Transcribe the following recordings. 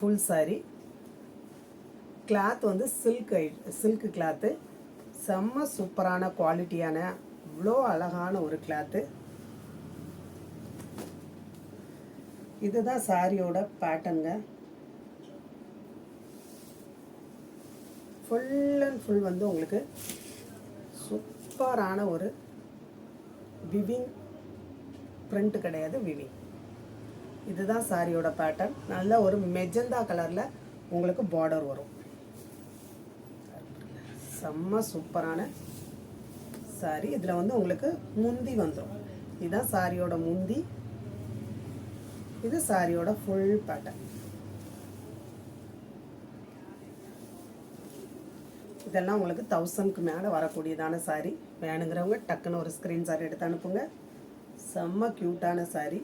Full sorry. Cloth வந்து silk cloth. செம்ம சூப்பரான குவாலிட்டியான இவ்வளோ அழகான ஒரு கிளாத்து. இதுதான் சாரியோட பேட்டர்னுங்க. ஃபுல் அண்ட் ஃபுல் வந்து உங்களுக்கு சூப்பரான ஒரு விவிங் பிரிண்ட் கிடையாது, விவிங். இதுதான் சாரியோட பேட்டர்ன். நல்ல ஒரு மெஜந்தா கலரில் உங்களுக்கு பார்டர் வரும். செம்ம சூப்பரான சாரி. இதில் வந்து உங்களுக்கு முந்தி வந்துடும். இதுதான் சாரியோட முந்தி. இது சாரியோட ஃபுல் பேட்டர்ன். இதெல்லாம் உங்களுக்கு 1000க்கு மேலே வரக்கூடியதான சாரி. வேணுங்கிறவங்க டக்குன்னு ஒரு ஸ்க்ரீன்ஷாட் எடுத்து அனுப்புங்க. செம்ம க்யூட்டான சாரி.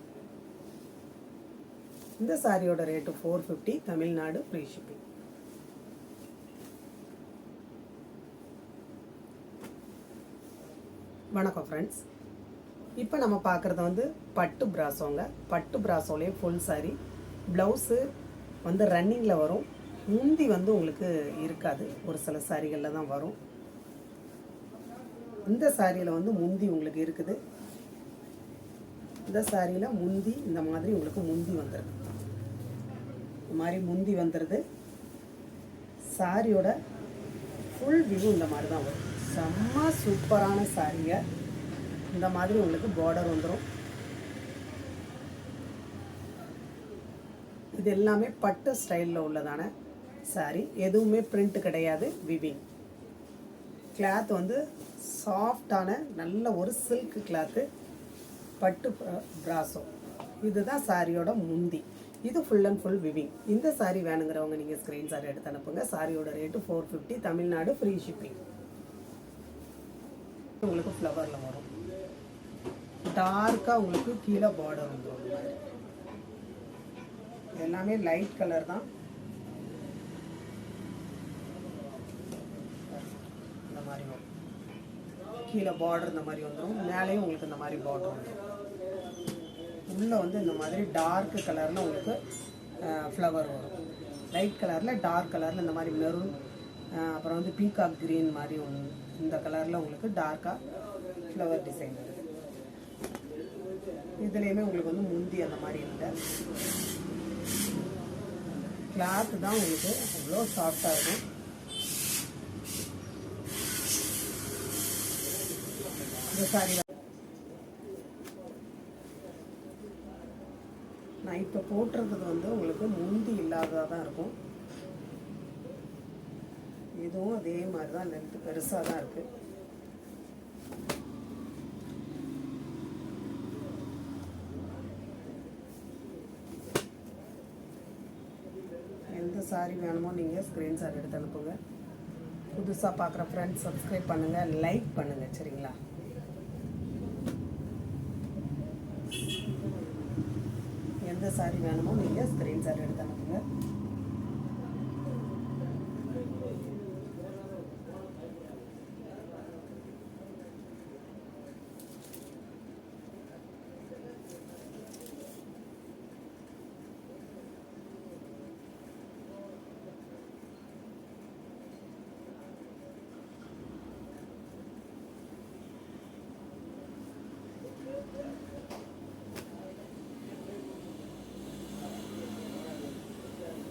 இந்த சாரியோட ரேட்டு 450, தமிழ்நாடு ஃப்ரீ ஷிப்பிங். வணக்கம் ஃப்ரெண்ட்ஸ். இப்போ நம்ம பார்க்குறது வந்து பட்டு பிராசோங்க. பட்டு பிராசோலேயே ஃபுல் சாரி. ப்ளவுஸு வந்து ரன்னிங்கில் வரும். முந்தி வந்து உங்களுக்கு இருக்காது, ஒரு சில சாரிகளில் தான் வரும். இந்த சாரியில் வந்து முந்தி உங்களுக்கு இருக்குது. இந்த சாரியில் முந்தி இந்த மாதிரி உங்களுக்கு முந்தி வந்துடுது. இந்த மாதிரி முந்தி வந்துடுது. சாரியோட ஃபுல் வியூ இந்த மாதிரி தான் வரும். செம்ம சூப்பரான சாரிங்க. இந்த மாதிரி உங்களுக்கு பார்டர் வந்துடும். இது எல்லாமே பட்டு ஸ்டைலில் உள்ளதான சாரி. எதுவுமே பிரிண்ட் கிடையாது, விவிங். கிளாத் வந்து சாஃப்டான நல்ல ஒரு சில்க் கிளாத்து, பட்டு பிராசோ. இதுதான் சாரியோட முந்தி. இது ஃபுல் அண்ட் ஃபுல் விவிங். இந்த சாரி வேணுங்கிறவங்க நீங்கள் ஸ்க்ரீன்ஷாட் எடுத்து அனுப்புங்க. சாரியோட ரேட்டு 450, தமிழ்நாடு ஃப்ரீ ஷிப்பிங். உங்களுக்கு ஃப்ளவரில் வரும். டார்க்காக உங்களுக்கு கீழே பார்டர் வந்துடும். எல்லாமே லைட் கலர் தான். இந்த மாதிரி வரும். கீழே பார்டர் இந்த மாதிரி வந்துடும். மேலேயும் உங்களுக்கு இந்த மாதிரி பார்டர் வந்துடும். உள்ளே வந்து இந்த மாதிரி டார்க் கலரில் உங்களுக்கு ஃப்ளவர் வரும். லைட் கலரில் டார்க் கலரில் இந்த மாதிரி மெரூன், அப்புறம் வந்து பீகாக் க்ரீன் மாதிரி ஒன்று, இந்த கலரில் உங்களுக்கு டார்க்காக ஃப்ளவர் டிசைன் வருது. இதுலேயுமே உங்களுக்கு வந்து முந்தி அந்த மாதிரி இல்லை. கிளாத்து தான் உங்களுக்கு அவ்வளோ சாஃப்டாக இருக்கும். இந்த சாரி நான் இப்போ போட்டிருக்கிறது வந்து உங்களுக்கு முந்தி இல்லாததாக தான் இருக்கும். இதுவும் அதே மாதிரி தான், லென்த்து பெருசாக தான் இருக்குது. எந்த சாரி வேணுமோ நீங்கள் ஸ்க்ரீன்ஷாட் எடுத்து அனுப்புங்க. புதுசாக பார்க்குற ஃப்ரெண்ட்ஸ் சப்ஸ்கிரைப் பண்ணுங்கள், லைக் பண்ணுங்கள், சரிங்களா? எந்த சாரி வேணுமோ நீங்கள் ஸ்க்ரீன்ஷாட் எடுத்து அனுப்புங்க.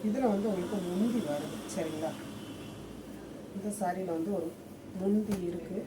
இதில் வந்து உங்களுக்கு முந்தி வருது, சரிங்களா? இந்த சாரியில் வந்து ஒரு முந்தி இருக்குது.